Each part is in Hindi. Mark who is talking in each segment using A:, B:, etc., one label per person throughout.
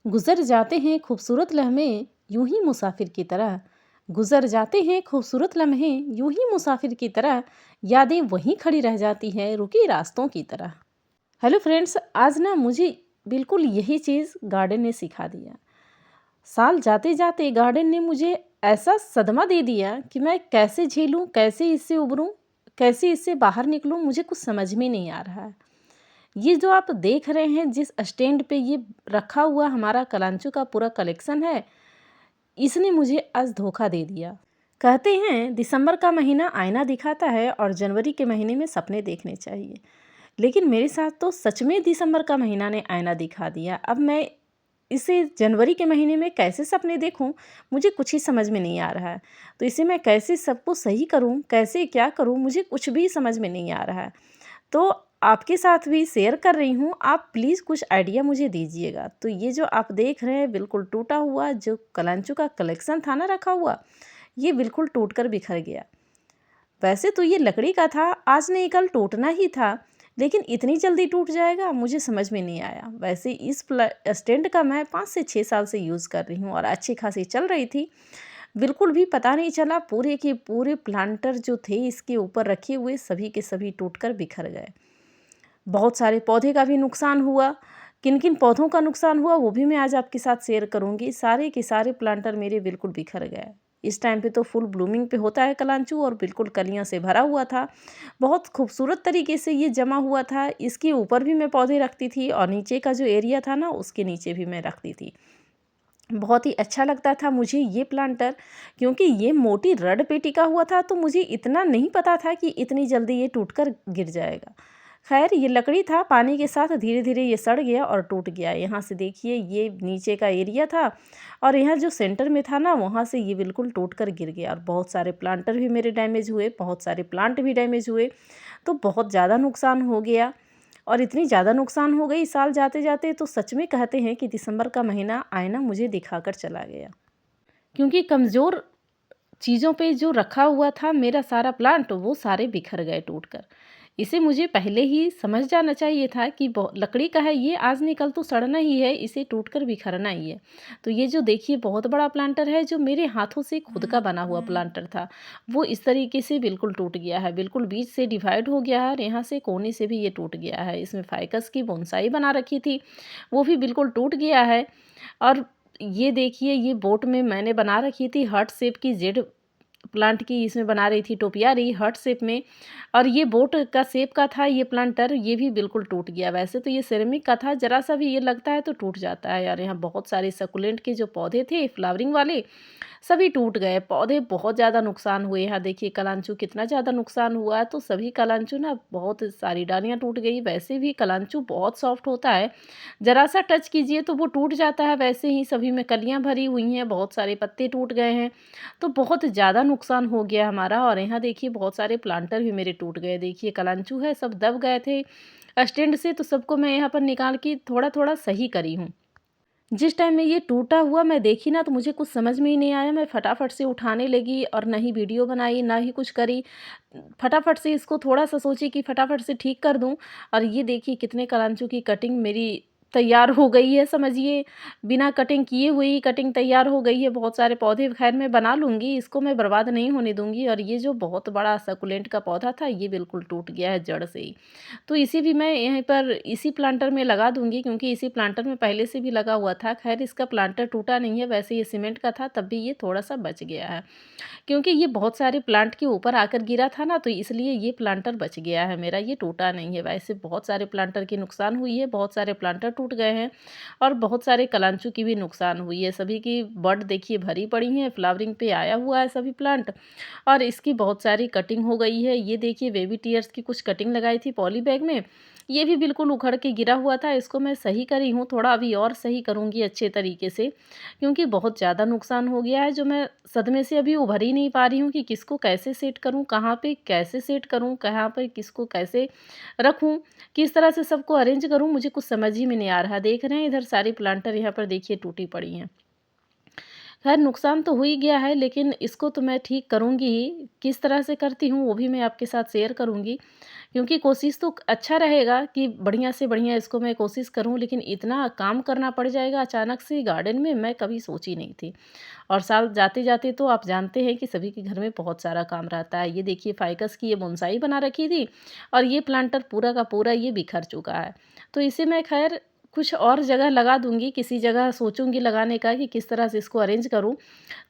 A: गुजर जाते हैं खूबसूरत लम्हे यूं ही मुसाफिर की तरह। गुजर जाते हैं खूबसूरत लम्हे यूं ही मुसाफिर की तरह। यादें वहीं खड़ी रह जाती हैं रुकी रास्तों की तरह। हेलो फ्रेंड्स, आज ना मुझे बिल्कुल यही चीज़ गार्डन ने सिखा दिया। साल जाते जाते गार्डन ने मुझे ऐसा सदमा दे दिया कि मैं कैसे झेलूं, कैसे इससे उबरूं, कैसे इससे बाहर निकलूं, मुझे कुछ समझ में नहीं आ रहा है। ये जो आप देख रहे हैं जिस स्टैंड पे ये रखा हुआ हमारा कलांचो का पूरा कलेक्शन है, इसने मुझे आज धोखा दे दिया। कहते हैं दिसंबर का महीना आईना दिखाता है और जनवरी के महीने में सपने देखने चाहिए। लेकिन मेरे साथ तो सच में दिसंबर का महीना ने आईना दिखा दिया। अब मैं इसे जनवरी के महीने में कैसे सपने देखूं, मुझे कुछ ही समझ में नहीं आ रहा है। तो इसे मैं कैसे सबको सही करूं, कैसे क्या करूं, मुझे कुछ भी समझ में नहीं आ रहा है। तो आपके साथ भी शेयर कर रही हूँ, आप प्लीज़ कुछ आइडिया मुझे दीजिएगा। तो ये जो आप देख रहे हैं बिल्कुल टूटा हुआ जो कलांचो का कलेक्शन था ना रखा हुआ, ये बिल्कुल टूट कर बिखर गया। वैसे तो ये लकड़ी का था, आज नहीं कल टूटना ही था, लेकिन इतनी जल्दी टूट जाएगा मुझे समझ में नहीं आया। वैसे इस स्टैंड का मैं 5 से 6 साल से यूज़ कर रही हूँ और अच्छी खासी चल रही थी। बिल्कुल भी पता नहीं चला, पूरे के पूरे प्लांटर जो थे इसके ऊपर रखे हुए सभी के सभी टूटकर बिखर गए। बहुत सारे पौधे का भी नुकसान हुआ। किन-किन पौधों का नुकसान हुआ वो भी मैं आज आपके साथ शेयर करूँगी। सारे के सारे प्लांटर मेरे बिल्कुल बिखर गए। इस टाइम पे तो फुल ब्लूमिंग पे होता है कलांचू और बिल्कुल कलियों से भरा हुआ था। बहुत खूबसूरत तरीके से ये जमा हुआ था। इसके ऊपर भी मैं पौधे रखती थी और नीचे का जो एरिया था ना उसके नीचे भी मैं रखती थी। बहुत ही अच्छा लगता था मुझे ये प्लांटर, क्योंकि ये मोटी रड पे टिका हुआ था तो मुझे इतना नहीं पता था कि इतनी जल्दी ये टूटकर गिर जाएगा। खैर ये लकड़ी था, पानी के साथ धीरे-धीरे ये सड़ गया और टूट गया। यहाँ से देखिए ये नीचे का एरिया था और यहाँ जो सेंटर में था ना वहाँ से ये बिल्कुल टूट कर गिर गया और बहुत सारे प्लांटर भी मेरे डैमेज हुए, बहुत सारे प्लांट भी डैमेज हुए। तो बहुत ज़्यादा नुकसान हो गया और इतनी ज़्यादा नुकसान हो गई साल जाते-जाते, तो सच में कहते हैं कि दिसंबर का महीना आईना मुझे दिखाकर चला गया। क्योंकि कमज़ोर चीज़ों पे जो रखा हुआ था मेरा सारा प्लांट वो सारे बिखर गए टूटकर। इसे मुझे पहले ही समझ जाना चाहिए था कि लकड़ी का है ये, आज नहीं कल तो सड़ना ही है, इसे टूटकर बिखरना ही है। तो ये जो देखिए बहुत बड़ा प्लांटर है जो मेरे हाथों से खुद का बना हुआ प्लांटर था, वो इस तरीके से बिल्कुल टूट गया है, बिल्कुल बीच से डिवाइड हो गया है और यहाँ से कोने से भी ये टूट गया है। इसमें फाइकस की बोनसाई बना रखी थी, वो भी बिल्कुल टूट गया है। और ये देखिए ये बोट में मैंने बना रखी थी हार्ट शेप की जेड प्लांट की, इसमें बना रही थी टोपियारी हार्ट शेप में और ये बोट का शेप का था ये प्लांटर, ये भी बिल्कुल टूट गया। वैसे तो ये सिरेमिक का था, जरा सा भी ये लगता है तो टूट जाता है। और यहाँ बहुत सारे सकुलेंट के जो पौधे थे फ्लावरिंग वाले सभी टूट गए, पौधे बहुत ज़्यादा नुकसान हुए। यहाँ देखिए कलांचू कितना ज़्यादा नुकसान हुआ है, तो सभी कलांचू ना बहुत सारी डालियाँ टूट गई। वैसे भी कलांचू बहुत सॉफ्ट होता है, ज़रा सा टच कीजिए तो वो टूट जाता है। वैसे ही सभी में कलियाँ भरी हुई हैं, बहुत सारे पत्ते टूट गए हैं, तो बहुत ज़्यादा नुकसान हो गया हमारा। और यहाँ देखिए बहुत सारे प्लांटर भी मेरे टूट गए। देखिए कलांचू है सब दब गए थे स्टैंड से, तो सबको मैं यहाँ पर निकाल के थोड़ा-थोड़ा सही करी हूँ। जिस टाइम में ये टूटा हुआ मैं देखी ना तो मुझे कुछ समझ में ही नहीं आया, मैं फटाफट से उठाने लगी और ना ही वीडियो बनाई ना ही कुछ करी। फटाफट से इसको थोड़ा-सा सोची कि फटाफट से ठीक कर दूँ और ये देखिए कितने कलांचू की कटिंग मेरी तैयार हो गई है, समझिए बिना कटिंग किए हुए ही कटिंग तैयार हो गई है। बहुत सारे पौधे ख़ैर मैं बना लूँगी, इसको मैं बर्बाद नहीं होने दूँगी। और ये जो बहुत बड़ा सकुलेंट का पौधा था ये बिल्कुल टूट गया है जड़ से ही। तो इसे भी मैं यहीं पर इसी प्लांटर में लगा दूँगी, क्योंकि इसी प्लांटर में पहले से भी लगा हुआ था। ख़ैर इसका प्लांटर टूटा नहीं है, वैसे ये सीमेंट का था तब भी ये थोड़ा-सा बच गया है। क्योंकि ये बहुत सारे प्लांट के ऊपर आकर गिरा था ना, तो इसलिए ये प्लांटर बच गया है मेरा, ये टूटा नहीं है। वैसे बहुत सारे प्लांटर की नुकसान हुई है, बहुत सारे प्लांटर टूट गए हैं और बहुत सारे कलांचू की भी नुकसान हुई है। सभी की बड देखिए भरी पड़ी हैं, फ्लावरिंग पे आया हुआ है सभी प्लांट और इसकी बहुत सारी कटिंग हो गई है। ये देखिए बेबी टीयर्स की कुछ कटिंग लगाई थी पॉली बैग में, ये भी बिल्कुल उखड़ के गिरा हुआ था। इसको मैं सही करी हूँ, थोड़ा अभी और सही करूँगी अच्छे तरीके से, क्योंकि बहुत ज़्यादा नुकसान हो गया है जो मैं सदमे से अभी उभर ही नहीं पा रही हूँ कि किसको कैसे सेट करूँ, कहाँ पे कैसे सेट करूँ, कहाँ पे किसको कैसे रखूँ, किस तरह से सबको अरेंज करूँ, मुझे कुछ समझ ही में नहीं आ रहा। देख रहे हैं इधर सारी प्लांटर यहाँ पर देखिए टूटी पड़ी हैं। खैर नुकसान तो हो ही गया है, लेकिन इसको तो मैं ठीक करूँगी ही, किस तरह से करती हूँ वो भी मैं आपके साथ शेयर करूँगी। क्योंकि कोशिश तो अच्छा रहेगा कि बढ़िया से बढ़िया इसको मैं कोशिश करूँ, लेकिन इतना काम करना पड़ जाएगा अचानक से गार्डन में, मैं कभी सोची नहीं थी। और साल जाते-जाते तो आप जानते हैं कि सभी के घर में बहुत सारा काम रहता है। ये देखिए फ़ाइकस की ये बोनसाई बना रखी थी और ये प्लांटर पूरा का पूरा ये बिखर चुका है। तो इसे मैं ख़ैर कुछ और जगह लगा दूँगी, किसी जगह सोचूँगी लगाने का कि किस तरह से इसको अरेंज करूँ।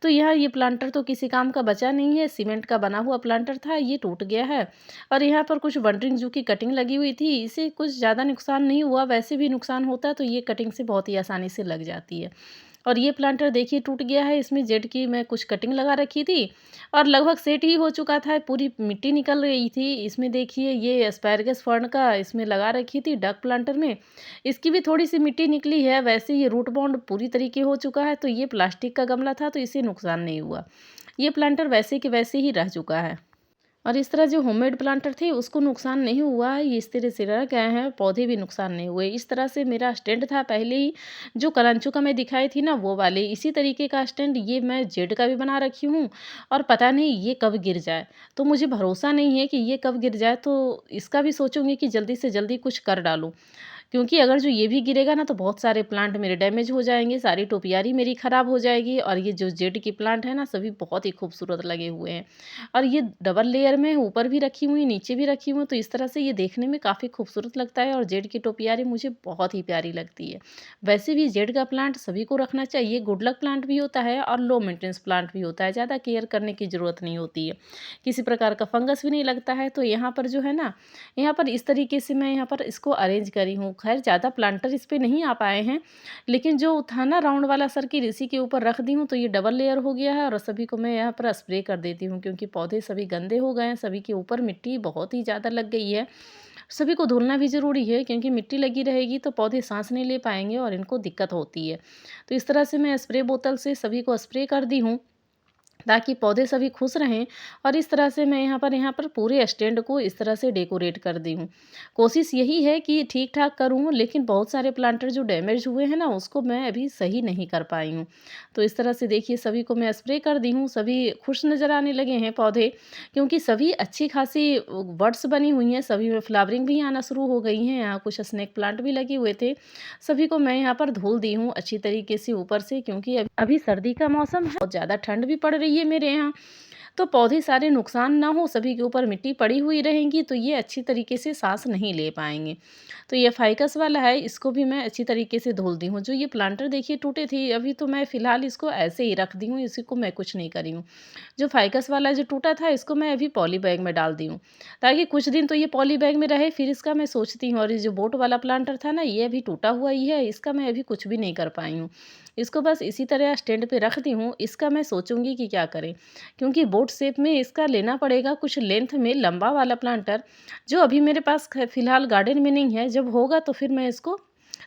A: तो यहाँ ये प्लांटर तो किसी काम का बचा नहीं है, सीमेंट का बना हुआ प्लांटर था, ये टूट गया है। और यहाँ पर कुछ बंटरिंग जू की कटिंग लगी हुई थी, इसे कुछ ज़्यादा नुकसान नहीं हुआ, वैसे भी नुकसान होता तो ये कटिंग से बहुत ही आसानी से लग जाती है। और ये प्लांटर देखिए टूट गया है, इसमें जेड की मैं कुछ कटिंग लगा रखी थी और लगभग सेट ही हो चुका था, पूरी मिट्टी निकल रही थी। इसमें देखिए ये एस्पैरागस फर्न का इसमें लगा रखी थी डक प्लांटर में, इसकी भी थोड़ी-सी मिट्टी निकली है, वैसे ये रूट बाउंड पूरी तरीके हो चुका है, तो ये प्लास्टिक का गमला था तो इसे नुकसान नहीं हुआ। ये प्लांटर वैसे के वैसे ही रह चुका है। और इस तरह जो होममेड प्लांटर थे उसको नुकसान नहीं हुआ है, ये इस तरह से रह गए हैं, पौधे भी नुकसान नहीं हुए। इस तरह से मेरा स्टैंड था पहले ही, जो कलांचू का मैं दिखाई थी ना वो वाले, इसी तरीके का स्टैंड ये मैं जेड का भी बना रखी हूँ और पता नहीं ये कब गिर जाए। तो मुझे भरोसा नहीं है कि ये कब गिर जाए, तो इसका भी सोचूँगी कि जल्दी से जल्दी कुछ कर डालूँ। क्योंकि अगर जो ये भी गिरेगा ना तो बहुत सारे प्लांट मेरे डैमेज हो जाएँगे, सारी टोपियारी मेरी ख़राब हो जाएगी और ये जो जेड की प्लांट है ना सभी बहुत ही खूबसूरत लगे हुए हैं। और ये डबल लेयर में ऊपर भी रखी हुई, नीचे भी रखी हुई, तो इस तरह से ये देखने में काफ़ी खूबसूरत लगता है और जेड की टोपियारी मुझे बहुत ही प्यारी लगती है। वैसे भी जेड का प्लांट सभी को रखना चाहिए, गुड लक प्लांट भी होता है और लो मेंटेनेंस प्लांट भी होता है, ज़्यादा केयर करने की ज़रूरत नहीं होती है। किसी प्रकार का फंगस भी नहीं लगता है, तो यहाँ पर जो है ना, यहाँ पर इस तरीके से मैं यहाँ पर इसको अरेंज करी हूँ। ख़ैर ज़्यादा प्लांटर इस पे नहीं आ पाए हैं, लेकिन जो था ना राउंड वाला सर्किल इसी के ऊपर रख दी हूँ, तो ये डबल लेयर हो गया है और सभी को मैं यहाँ पर स्प्रे कर देती हूँ क्योंकि पौधे सभी गंदे हो गए हैं, सभी के ऊपर मिट्टी बहुत ही ज़्यादा लग गई है। सभी को धुलना भी ज़रूरी है क्योंकि मिट्टी लगी रहेगी तो पौधे साँस नहीं ले पाएँगे और इनको दिक्कत होती है। तो इस तरह से मैं स्प्रे बोतल से सभी को स्प्रे कर दी हूँ। ताकि पौधे सभी खुश रहें और इस तरह से मैं यहाँ पर पूरे स्टैंड को इस तरह से डेकोरेट कर दी हूँ। कोशिश यही है कि ठीक-ठाक करूँ, लेकिन बहुत सारे प्लांटर जो डैमेज हुए हैं ना उसको मैं अभी सही नहीं कर पाई हूँ। तो इस तरह से देखिए सभी को मैं स्प्रे कर दी हूँ, सभी खुश नज़र आने लगे हैं पौधे, क्योंकि सभी अच्छी खासी बड्स बनी हुई हैं, सभी में फ्लावरिंग भी आना शुरू हो गई हैं। यहाँ कुछ स्नेक प्लांट भी लगे हुए थे, सभी को मैं यहाँ पर धुल दी हूँ अच्छी तरीके से ऊपर से, क्योंकि अभी सर्दी का मौसम है, बहुत ज़्यादा ठंड भी पड़ रही है मेरे यहाँ। तो पौधे सारे नुकसान ना हो, सभी के ऊपर मिट्टी पड़ी हुई रहेंगी तो ये अच्छी तरीके से साँस नहीं ले पाएँगे। तो ये फ़ाइकस वाला है, इसको भी मैं अच्छी तरीके से धुल दी हूँ। जो ये प्लांटर देखिए टूटे थे, अभी तो मैं फ़िलहाल इसको ऐसे ही रख दी हूँ, इसी को मैं कुछ नहीं करी हूँ। जो फ़ाइकस वाला जो टूटा था इसको मैं अभी पॉली बैग में डाल दी हूँ, ताकि कुछ दिन तो ये पॉली बैग में रहे, फिर इसका मैं सोचती हूँ। और ये जो बोट वाला प्लांटर था ना, ये अभी टूटा हुआ ही है, इसका मैं अभी कुछ भी नहीं कर पाई हूँ। इसको बस इसी तरह स्टैंड पे रख दी हूँ, इसका मैं सोचूँगी कि क्या करें। क्योंकि बोट शेप में इसका लेना पड़ेगा कुछ लेंथ में लंबा वाला प्लांटर, जो अभी मेरे पास फ़िलहाल गार्डन में नहीं है। जब होगा तो फिर मैं इसको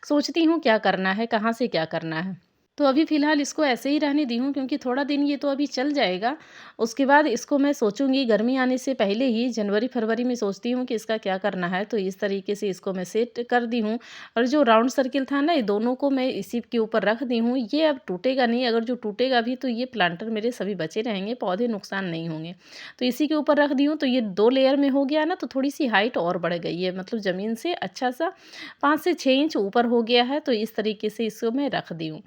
A: सोचती हूँ क्या करना है, कहाँ से क्या करना है। तो अभी फ़िलहाल इसको ऐसे ही रहने दी हूँ क्योंकि थोड़ा दिन ये तो अभी चल जाएगा। उसके बाद इसको मैं सोचूँगी गर्मी आने से पहले ही जनवरी-फरवरी में सोचती हूँ कि इसका क्या करना है। तो इस तरीके से इसको मैं सेट कर दी हूँ और जो राउंड सर्किल था ना, ये दोनों को मैं इसी के ऊपर रख दी हूँ। ये अब टूटेगा नहीं, अगर जो टूटेगा भी तो ये प्लांटर मेरे सभी बचे रहेंगे, पौधे नुकसान नहीं होंगे। तो इसी के ऊपर रख दी हूँ, तो ये 2 लेयर में हो गया ना, तो थोड़ी-सी हाइट और बढ़ गई है, मतलब ज़मीन से अच्छा-सा 5 से 6 इंच ऊपर हो गया है। तो इस तरीके से इसको मैं रख दी हूँ।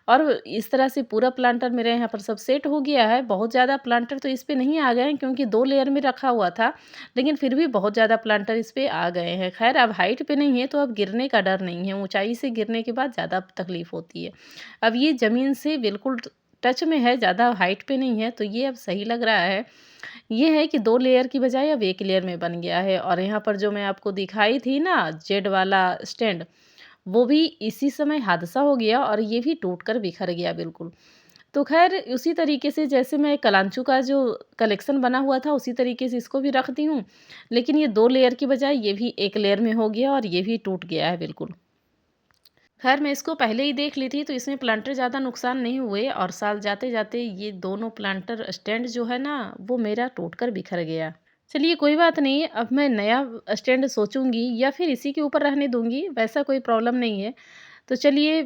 A: और इस तरह से पूरा प्लांटर मेरे यहाँ पर सब सेट हो गया है। बहुत ज़्यादा प्लांटर तो इस पे नहीं आ गए हैं क्योंकि 2 लेयर में रखा हुआ था, लेकिन फिर भी बहुत ज़्यादा प्लांटर इस पे आ गए हैं। ख़ैर अब हाइट पे नहीं है तो अब गिरने का डर नहीं है, ऊँचाई से गिरने के बाद ज़्यादा तकलीफ़ होती है। अब ये ज़मीन से बिल्कुल टच में है, ज़्यादा हाइट पे नहीं है, तो ये अब सही लग रहा है। ये है कि 2 लेयर की बजाय अब 1 लेयर में बन गया है। और यहाँ पर जो मैं आपको दिखाई थी ना जेड वाला स्टैंड, वो भी इसी समय हादसा हो गया और ये भी टूट कर बिखर गया बिल्कुल। तो ख़ैर उसी तरीके से जैसे मैं कलांचू का जो कलेक्शन बना हुआ था उसी तरीके से इसको भी रख दी हूँ। लेकिन ये 2 लेयर की बजाय ये भी 1 लेयर में हो गया और ये भी टूट गया है बिल्कुल। ख़ैर मैं इसको पहले ही देख ली थी तो इसमें प्लांटर ज़्यादा नुकसान नहीं हुए और साल जाते-जाते ये दोनों प्लांटर स्टैंड जो है ना, वो मेरा टूट कर बिखर गया। चलिए कोई बात नहीं, अब मैं नया स्टैंड सोचूँगी या फिर इसी के ऊपर रहने दूँगी, वैसा कोई प्रॉब्लम नहीं है। तो चलिए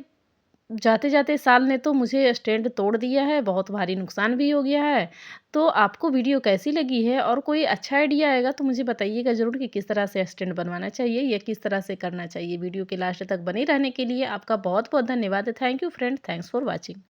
A: जाते-जाते साल ने तो मुझे स्टैंड तोड़ दिया है, बहुत भारी नुकसान भी हो गया है। तो आपको वीडियो कैसी लगी है और कोई अच्छा आइडिया आएगा तो मुझे बताइएगा ज़रूर कि किस तरह से स्टैंड बनवाना चाहिए या किस तरह से करना चाहिए। वीडियो के लास्ट तक बने रहने के लिए आपका बहुत-बहुत धन्यवाद। Thank you friend, thanks for watching.